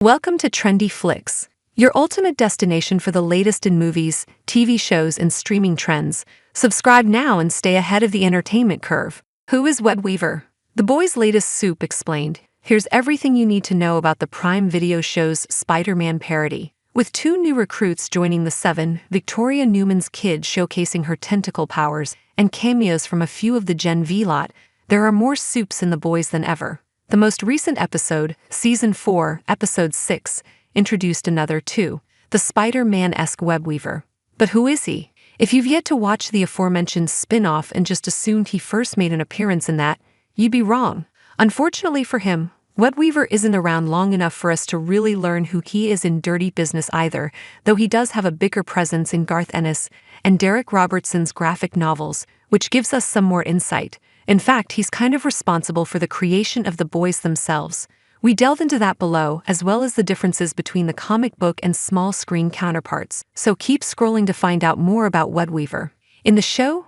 Welcome to Trendy Flicks, your ultimate destination for the latest in movies, TV shows, and streaming trends. Subscribe now and stay ahead of the entertainment curve. Who is Webweaver? The Boys' latest Supe explained. Here's everything you need to know about the Prime Video show's Spider-Man parody. With two new recruits joining the seven, Victoria Newman's kid showcasing her tentacle powers, and cameos from a few of the Gen V lot, there are more Supes in The Boys than ever. The most recent episode, Season 4, Episode 6, introduced another too, the Spider-Man-esque Webweaver. But who is he? If you've yet to watch the aforementioned spin-off and just assumed he first made an appearance in that, you'd be wrong. Unfortunately for him, Webweaver isn't around long enough for us to really learn who he is in Dirty Business either, though he does have a bigger presence in Garth Ennis and Derek Robertson's graphic novels, which gives us some more insight. In fact, he's kind of responsible for the creation of the boys themselves. We delve into that below, as well as the differences between the comic book and small screen counterparts, so keep scrolling to find out more about Webweaver. In the show,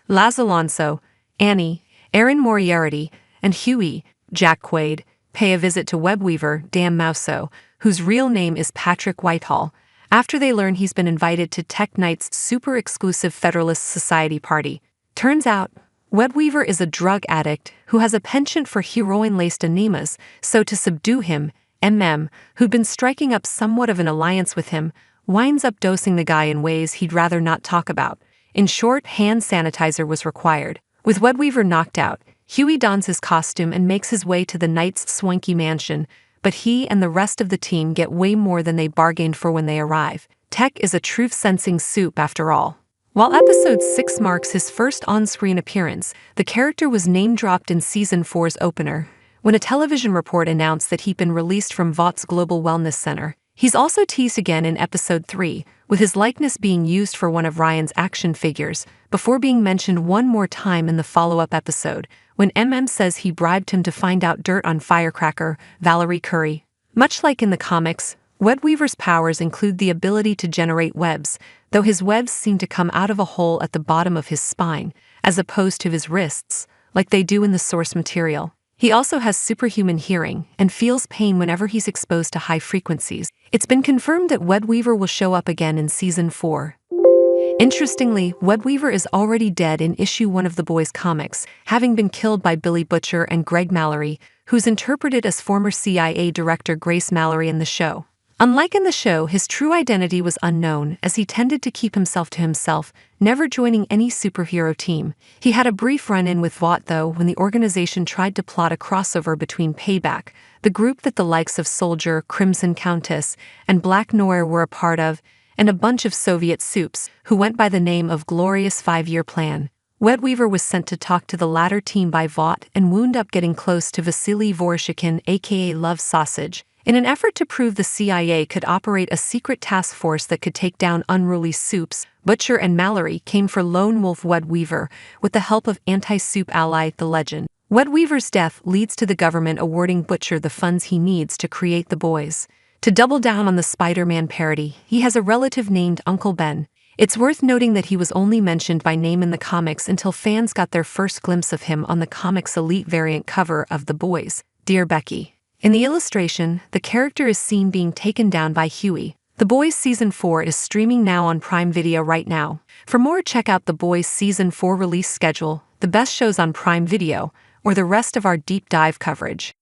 Laz Alonso, Annie, Erin Moriarty, and Huey, Jack Quaid, pay a visit to Webweaver, Dan Mouso, whose real name is Patrick Whitehall, after they learn he's been invited to Tech Knight's super exclusive Federalist Society party. Turns out, Webweaver is a drug addict who has a penchant for heroin-laced enemas, so to subdue him, who'd been striking up somewhat of an alliance with him, winds up dosing the guy in ways he'd rather not talk about. In short, hand sanitizer was required. With Webweaver knocked out, Huey dons his costume and makes his way to the Knight's swanky mansion, but he and the rest of the team get way more than they bargained for when they arrive. Tech is a truth-sensing Supe after all. While Episode 6 marks his first on-screen appearance, the character was name-dropped in Season 4's opener, when a television report announced that he'd been released from Vaught's Global Wellness Center. He's also teased again in Episode 3, with his likeness being used for one of Ryan's action figures, before being mentioned one more time in the follow-up episode, when says he bribed him to find out dirt on firecracker Valerie Curry. Much like in the comics, Webweaver's powers include the ability to generate webs, though his webs seem to come out of a hole at the bottom of his spine, as opposed to his wrists, like they do in the source material. He also has superhuman hearing and feels pain whenever he's exposed to high frequencies. It's been confirmed that Webweaver will show up again in Season 4. Interestingly, Webweaver is already dead in issue 1 of the Boys comics, having been killed by Billy Butcher and Greg Mallory, who's interpreted as former CIA Director Grace Mallory in the show. Unlike in the show, his true identity was unknown, as he tended to keep himself to himself, never joining any superhero team. He had a brief run-in with Vought, though, when the organization tried to plot a crossover between Payback, the group that the likes of Soldier, Crimson Countess, and Black Noir were a part of, and a bunch of Soviet Supes, who went by the name of Glorious 5-Year Plan. Webweaver was sent to talk to the latter team by Vought and wound up getting close to Vasily Voroshikin, aka Love Sausage, in an effort to prove the CIA could operate a secret task force that could take down unruly Supes. Butcher and Mallory came for Lone Wolf Webweaver with the help of anti-Supe ally The Legend. Webweaver's death leads to the government awarding Butcher the funds he needs to create the boys. To double down on the Spider-Man parody, he has a relative named Uncle Ben. It's worth noting that he was only mentioned by name in the comics until fans got their first glimpse of him on the comics' Elite variant cover of The Boys, Dear Becky. In the illustration, the character is seen being taken down by Huey. The Boys Season 4 is streaming now on Prime Video right now. For more, check out The Boys Season 4 release schedule, the best shows on Prime Video, or the rest of our deep dive coverage.